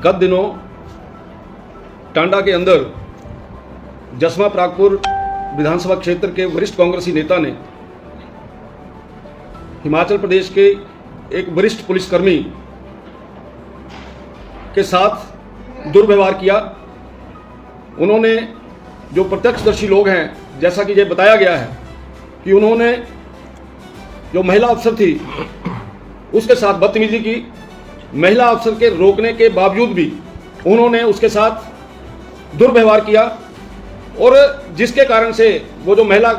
गत दिनों टांडा के अंदर जसवा प्रागपुर विधानसभा क्षेत्र के वरिष्ठ कांग्रेसी नेता ने हिमाचल प्रदेश के एक वरिष्ठ पुलिसकर्मी के साथ दुर्व्यवहार किया। उन्होंने, जो प्रत्यक्षदर्शी लोग हैं, जैसा कि ये बताया गया है कि उन्होंने जो महिला अफसर थी उसके साथ बदतमीजी की। महिला अफसर के रोकने के बावजूद भी उन्होंने उसके साथ दुर्व्यवहार किया और जिसके कारण से वो जो महिला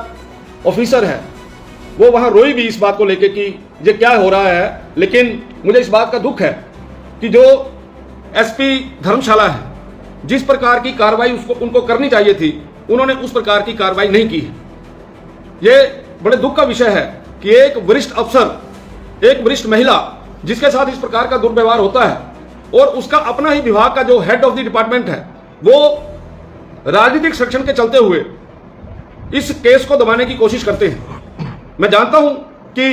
ऑफिसर है वो वहाँ रोई भी इस बात को लेकर कि ये क्या हो रहा है। लेकिन मुझे इस बात का दुख है कि जो एसपी धर्मशाला है, जिस प्रकार की कार्रवाई उनको करनी चाहिए थी, उन्होंने उस प्रकार की कार्रवाई नहीं की है। ये बड़े दुख का विषय है कि एक वरिष्ठ अफसर, एक वरिष्ठ महिला जिसके साथ इस प्रकार का दुर्व्यवहार होता है और उसका अपना ही विभाग का जो हेड ऑफ द डिपार्टमेंट है वो राजनीतिक सेक्शन के चलते हुए इस केस को दबाने की कोशिश करते हैं। मैं जानता हूं कि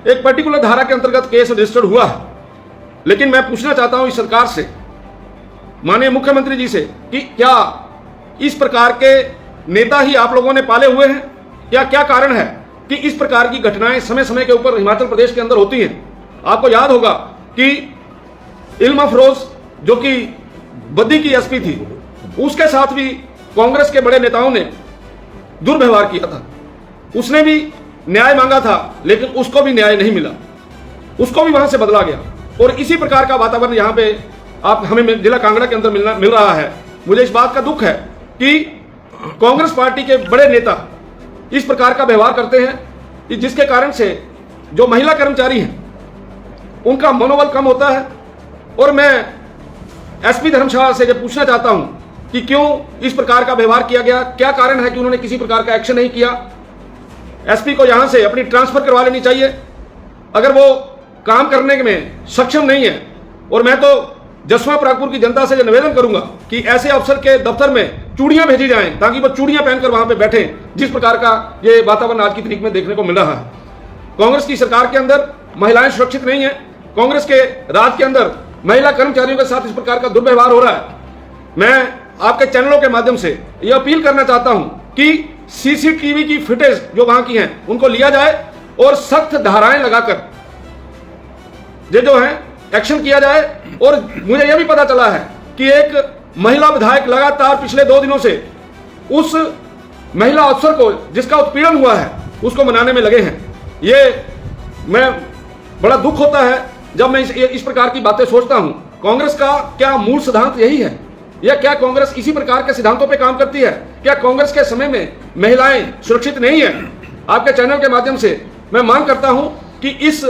एक पर्टिकुलर धारा के अंतर्गत केस रजिस्टर्ड हुआ है, लेकिन मैं पूछना चाहता हूं इस सरकार से, माननीय मुख्यमंत्री जी से, कि क्या इस प्रकार के नेता ही आप लोगों ने पाले हुए हैं? क्या कारण है कि इस प्रकार की घटनाएं समय समय के ऊपर हिमाचल प्रदेश के अंदर होती हैं? आपको याद होगा कि इल्मा फरोज, जो कि बद्दी की एसपी थी, उसके साथ भी कांग्रेस के बड़े नेताओं ने दुर्व्यवहार किया था। उसने भी न्याय मांगा था, लेकिन उसको भी न्याय नहीं मिला, उसको भी वहां से बदला गया। और इसी प्रकार का वातावरण यहाँ पे हमें जिला कांगड़ा के अंदर मिल रहा है। मुझे इस बात का दुख है कि कांग्रेस पार्टी के बड़े नेता इस प्रकार का व्यवहार करते हैं कि जिसके कारण से जो महिला कर्मचारी हैं उनका मनोबल कम होता है। और मैं एसपी धर्मशाला से ये पूछना चाहता हूं कि क्यों इस प्रकार का व्यवहार किया गया, क्या कारण है कि उन्होंने किसी प्रकार का एक्शन नहीं किया। एसपी को यहां से अपनी ट्रांसफर करवा लेनी चाहिए अगर वो काम करने में सक्षम नहीं है। और मैं तो जसवा प्रागपुर की जनता से ये निवेदन करूंगा कि ऐसे अफसर के दफ्तर में चूड़ियां भेजी जाएं ताकि वो चूड़ियां पहनकर वहां पे बैठे, जिस प्रकार का ये वातावरण आज की तारीख में देखने को मिल रहा है। कांग्रेस की सरकार के अंदर महिलाएं सुरक्षित नहीं है। कांग्रेस के राज के अंदर महिला कर्मचारियों के साथ इस प्रकार का दुर्व्यवहार हो रहा है। मैं आपके चैनलों के माध्यम से यह अपील करना चाहता हूं कि सीसीटीवी की फुटेज जो वहां की हैं उनको लिया जाए और सख्त धाराएं लगाकर ये जो है एक्शन किया जाए। और मुझे यह भी पता चला है कि एक महिला विधायक लगातार पिछले 2 दिनों से उस महिला अफसर को जिसका उत्पीड़न हुआ है उसको मनाने में लगे हैं। ये मैं बड़ा दुख होता है जब मैं इस प्रकार की बातें सोचता हूं। कांग्रेस का क्या मूल सिद्धांत यही है या क्या कांग्रेस इसी प्रकार के सिद्धांतों पे काम करती है? क्या कांग्रेस के समय में महिलाएं सुरक्षित नहीं है? आपके चैनल के माध्यम से मैं मांग करता हूं कि इस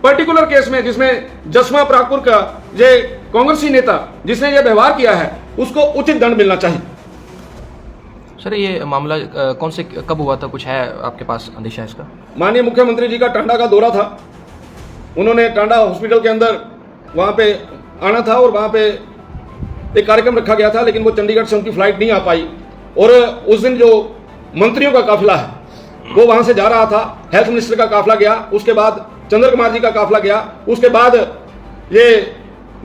पर्टिकुलर केस में जिसमें जसवा प्रागपुर का ये कांग्रेसी नेता जिसने ये व्यवहार किया है उसको उचित दंड मिलना चाहिए। सर, ये मामला कौन से कब हुआ था, कुछ है आपके पास अंदेशा इसका? माननीय मुख्यमंत्री जी का टांडा का दौरा था। उन्होंने टांडा हॉस्पिटल के अंदर वहाँ पे आना था और वहाँ पे एक कार्यक्रम रखा गया था, लेकिन वो चंडीगढ़ से उनकी फ्लाइट नहीं आ पाई। और उस दिन जो मंत्रियों का काफिला है वो वहाँ से जा रहा था। हेल्थ मिनिस्टर का काफिला गया, उसके बाद चंद्र कुमार जी का काफिला गया, उसके बाद ये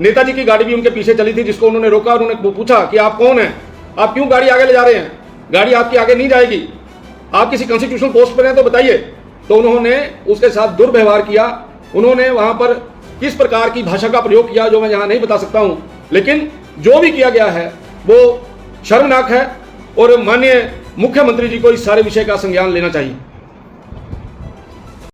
नेताजी की गाड़ी भी उनके पीछे चली थी, जिसको उन्होंने रोका और उन्होंने पूछा कि आप कौन हैं, आप क्यों गाड़ी आगे ले जा रहे हैं, गाड़ी आपकी आगे नहीं जाएगी, आप किसी कॉन्स्टिट्यूशनल पोस्ट पर हैं तो बताइए। तो उन्होंने उसके साथ दुर्व्यवहार किया। उन्होंने वहां पर किस प्रकार की भाषा का प्रयोग किया जो मैं यहां नहीं बता सकता हूं, लेकिन जो भी किया गया है वो शर्मनाक है और माननीय मुख्यमंत्री जी को इस सारे विषय का संज्ञान लेना चाहिए।